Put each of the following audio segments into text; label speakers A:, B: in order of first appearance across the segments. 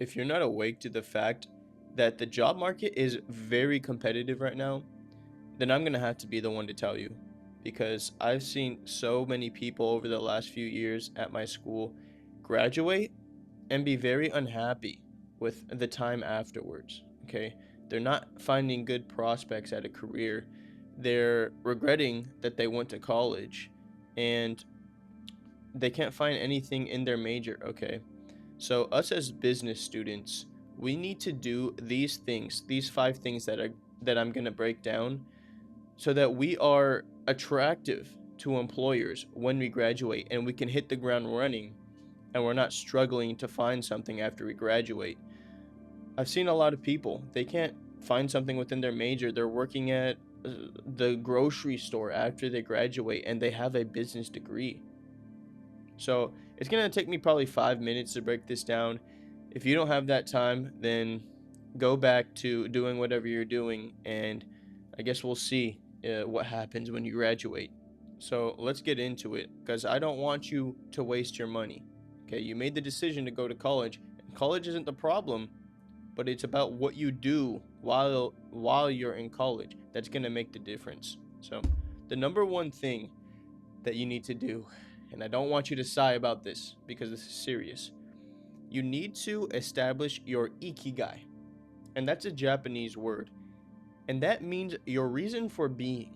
A: if you're not awake to the fact that the job market is very competitive right now, then I'm going to have to be the one to tell you because I've seen so many people over the last few years at my school graduate and be very unhappy with the time afterwards. Okay. They're not finding good prospects at a career. They're regretting that they went to college and they can't find anything in their major. Okay. So, us as business students, we need to do these things, these five things that I'm going to break down so that we are attractive to employers when we graduate and we can hit the ground running and we're not struggling to find something after we graduate. I've seen a lot of people, they can't find something within their major. They're working at the grocery store after they graduate and they have a business degree. So it's going to take me probably 5 minutes to break this down. If you don't have that time, then go back to doing whatever you're doing, and I guess we'll see what happens when you graduate. So let's get into it because I don't want you to waste your money. Okay, you made the decision to go to college, and college isn't the problem, but it's about what you do while you're in college that's going to make the difference. So the number one thing that you need to do, and I don't want you to sigh about this because this is serious. You need to establish your ikigai, and that's a Japanese word, and that means your reason for being.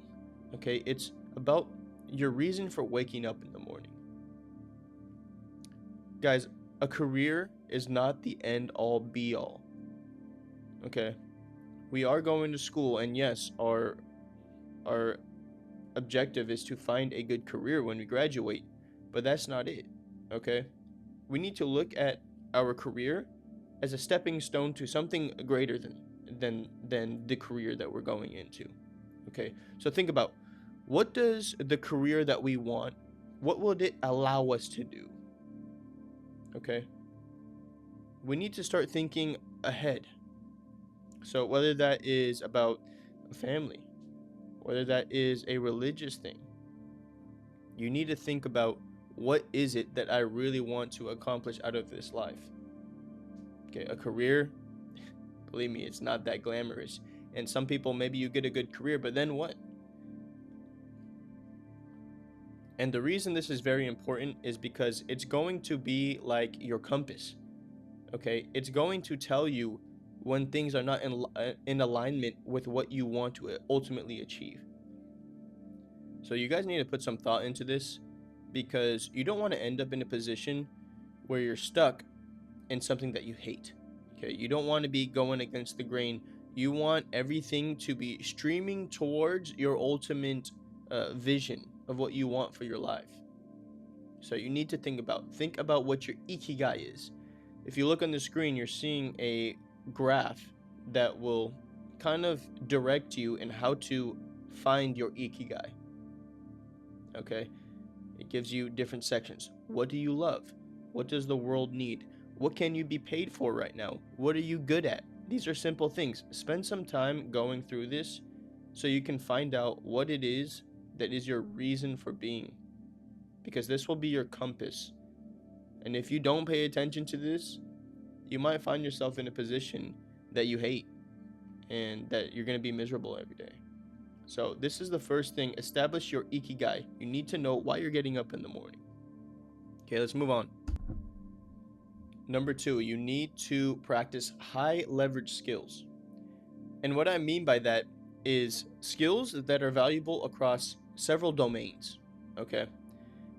A: Okay, it's about your reason for waking up in the morning. Guys, a career is not the end all be all. Okay, we are going to school, and yes, our objective is to find a good career when we graduate, but that's not it. Okay, we need to look at our career as a stepping stone to something greater than the career that we're going into. Okay, so think about, what does the career that we want, what would it allow us to do? Okay, we need to start thinking ahead. So whether that is about a family, whether that is a religious thing, you need to think about, what is it that I really want to accomplish out of this life? Okay, a career, believe me, it's not that glamorous. And some people, maybe you get a good career, but then what? And the reason this is very important is because it's going to be like your compass. Okay, it's going to tell you when things are not in alignment with what you want to ultimately achieve. So you guys need to put some thought into this because you don't want to end up in a position where you're stuck in something that you hate. Okay, you don't want to be going against the grain. You want everything to be streaming towards your ultimate vision of what you want for your life. So you need to think about what your ikigai is. If you look on the screen, you're seeing a graph that will kind of direct you in how to find your ikigai. Okay, it gives you different sections. What do you love? What does the world need? What can you be paid for right now? What are you good at? These are simple things. Spend some time going through this so you can find out what it is that is your reason for being, because this will be your compass. And if you don't pay attention to this, you might find yourself in a position that you hate and that you're going to be miserable every day. So this is the first thing. Establish your ikigai. You need to know why you're getting up in the morning. Okay, let's move on. Number 2, you need to practice high leverage skills. And what I mean by that is skills that are valuable across several domains. Okay,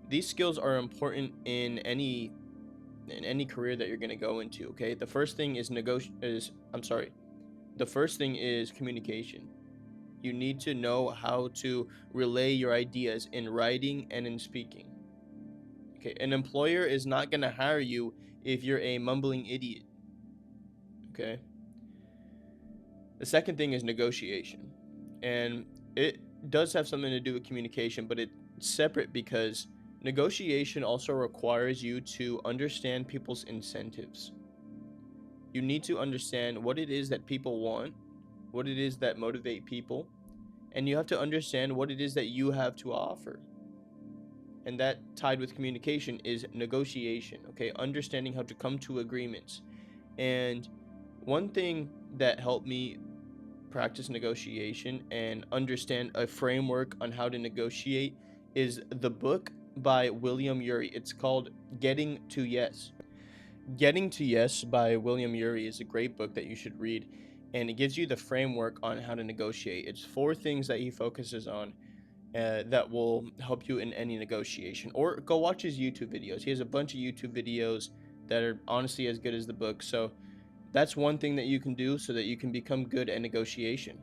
A: these skills are important in any career that you're going to go into. Okay, the first thing is the first thing is communication. You need to know how to relay your ideas in writing and in speaking. Okay, an employer is not going to hire you if you're a mumbling idiot. Okay, the second thing is negotiation, and it does have something to do with communication, but it's separate because negotiation also requires you to understand people's incentives. You need to understand what it is that people want, what it is that motivate people, and you have to understand what it is that you have to offer. And that, tied with communication, is negotiation. Okay, understanding how to come to agreements. And one thing that helped me practice negotiation and understand a framework on how to negotiate is the book by William Ury. It's called Getting to Yes. Getting to Yes by William Ury is a great book that you should read, and it gives you the framework on how to negotiate. It's four things that he focuses on that will help you in any negotiation. Or go watch his YouTube videos. He has a bunch of YouTube videos that are honestly as good as the book. So that's one thing that you can do so that you can become good at negotiation.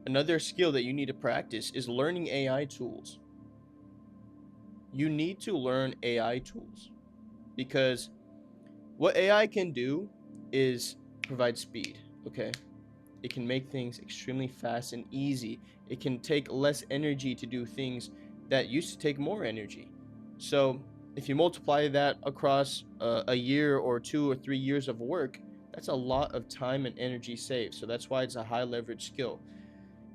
A: Another skill that you need to practice is learning AI tools. You need to learn AI tools because what AI can do is provide speed, okay? It can make things extremely fast and easy. It can take less energy to do things that used to take more energy. So, if you multiply that across a year or 2 or 3 years of work, that's a lot of time and energy saved. So, that's why it's a high leverage skill.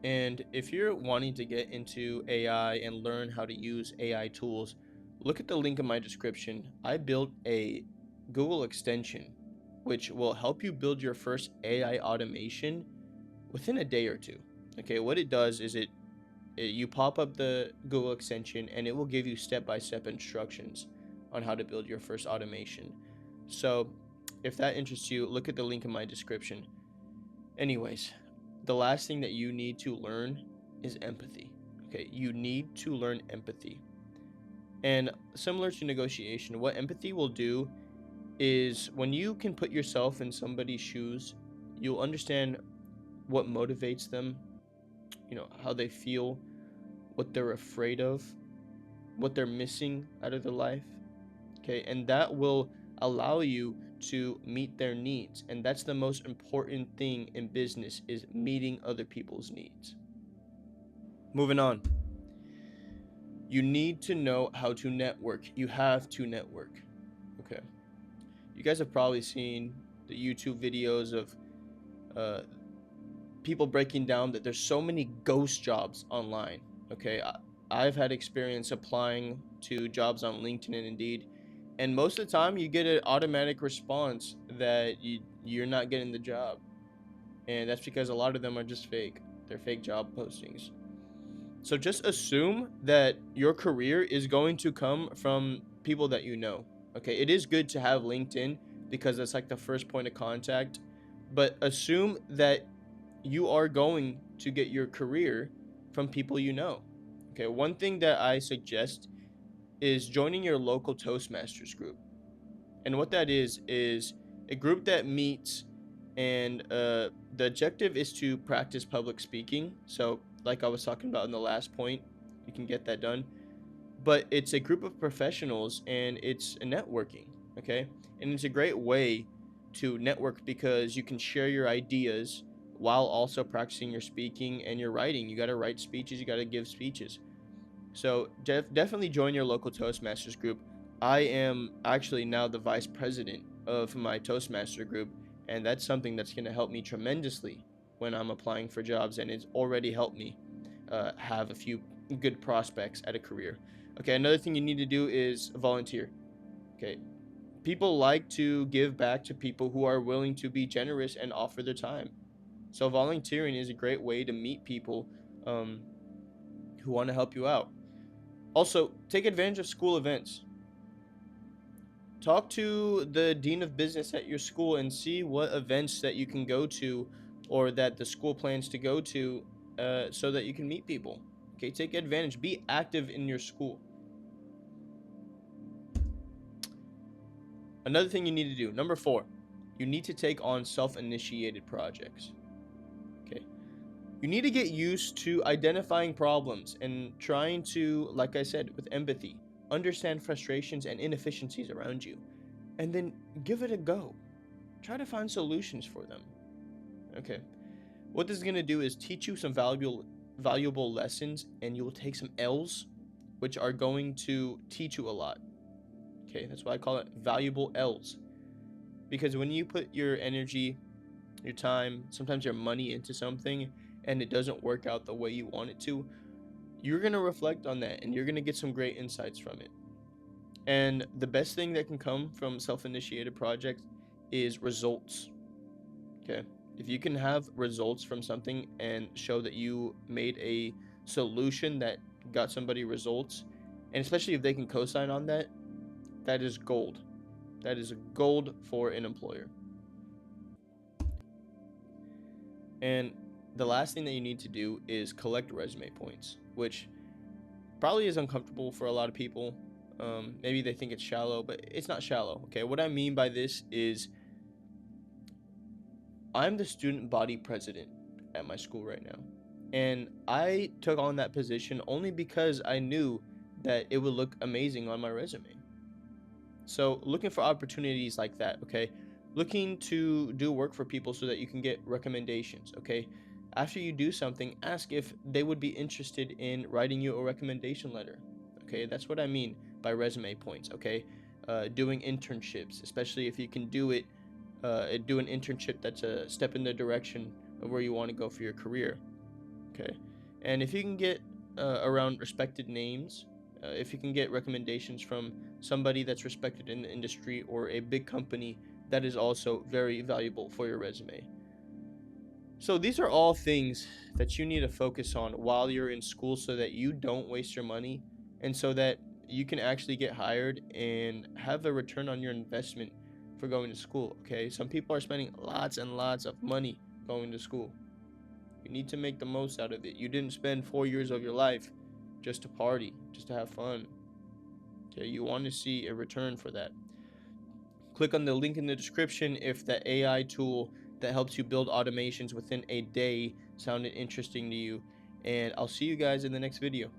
A: And if you're wanting to get into AI and learn how to use AI tools, look at the link in my description. I built a Google extension which will help you build your first AI automation within a day or two. Okay, what it does is you pop up the Google extension and it will give you step-by-step instructions on how to build your first automation. So, if that interests you, look at the link in my description. Anyways, the last thing that you need to learn is empathy. Okay, you need to learn empathy. And similar to negotiation, what empathy will do is when you can put yourself in somebody's shoes, you'll understand what motivates them, how they feel, what they're afraid of, what they're missing out of their life. Okay, and that will allow you to meet their needs. And that's the most important thing in business is meeting other people's needs. Moving on. You need to know how to network. You have to network. Okay. You guys have probably seen the YouTube videos of uh, people breaking down that there's so many ghost jobs online. Okay, I've had experience applying to jobs on LinkedIn and Indeed, and most of the time you get an automatic response that you're not getting the job, and that's because a lot of them are just fake. They're fake job postings. So just assume that your career is going to come from people that you know. Okay, it is good to have LinkedIn because it's like the first point of contact, but assume that you are going to get your career from people you know. Okay, one thing that I suggest is joining your local Toastmasters group. And what that is a group that meets and the objective is to practice public speaking. So, like I was talking about in the last point, you can get that done. But it's a group of professionals and it's a networking, okay? And it's a great way to network because you can share your ideas while also practicing your speaking and your writing. You got to write speeches, you got to give speeches. So definitely join your local Toastmasters group. I am actually now the vice president of my Toastmaster group, and that's something that's going to help me tremendously when I'm applying for jobs, and it's already helped me have a few good prospects at a career. Okay, another thing you need to do is volunteer. Okay, people like to give back to people who are willing to be generous and offer their time. So volunteering is a great way to meet people um, who want to help you out. Also, take advantage of school events. Talk to the dean of business at your school and see what events that you can go to or that the school plans to go to so that you can meet people. Okay, take advantage. Be active in your school. Another thing you need to do, number 4, you need to take on self-initiated projects. Okay, you need to get used to identifying problems and trying to, like I said, with empathy, understand frustrations and inefficiencies around you, and then give it a go. Try to find solutions for them. Okay. What this is going to do is teach you some valuable lessons, and you will take some L's, which are going to teach you a lot. Okay, that's why I call it valuable L's. Because when you put your energy, your time, sometimes your money into something, and it doesn't work out the way you want it to, you're going to reflect on that and you're going to get some great insights from it. And the best thing that can come from self initiated projects is results. Okay. If you can have results from something and show that you made a solution that got somebody results, and especially if they can co-sign on that, that is gold. That is gold for an employer. And the last thing that you need to do is collect resume points, which probably is uncomfortable for a lot of people. Maybe they think it's shallow, but it's not shallow. Okay. What I mean by this is I'm the student body president at my school right now. And I took on that position only because I knew that it would look amazing on my resume. So, looking for opportunities like that, okay? Looking to do work for people so that you can get recommendations, okay? After you do something, ask if they would be interested in writing you a recommendation letter, okay? That's what I mean by resume points, okay? Doing internships, especially if you can do it, do an internship that's a step in the direction of where you want to go for your career, okay? And if you can get around respected names, if you can get recommendations from somebody that's respected in the industry or a big company, that is also very valuable for your resume. So these are all things that you need to focus on while you're in school so that you don't waste your money and so that you can actually get hired and have a return on your investment for going to school, okay? Some people are spending lots and lots of money going to school. You need to make the most out of it. You didn't spend 4 years of your life just to party, just to have fun. Okay, you want to see a return for that. Click on the link in the description if the AI tool that helps you build automations within a day sounded interesting to you. And I'll see you guys in the next video.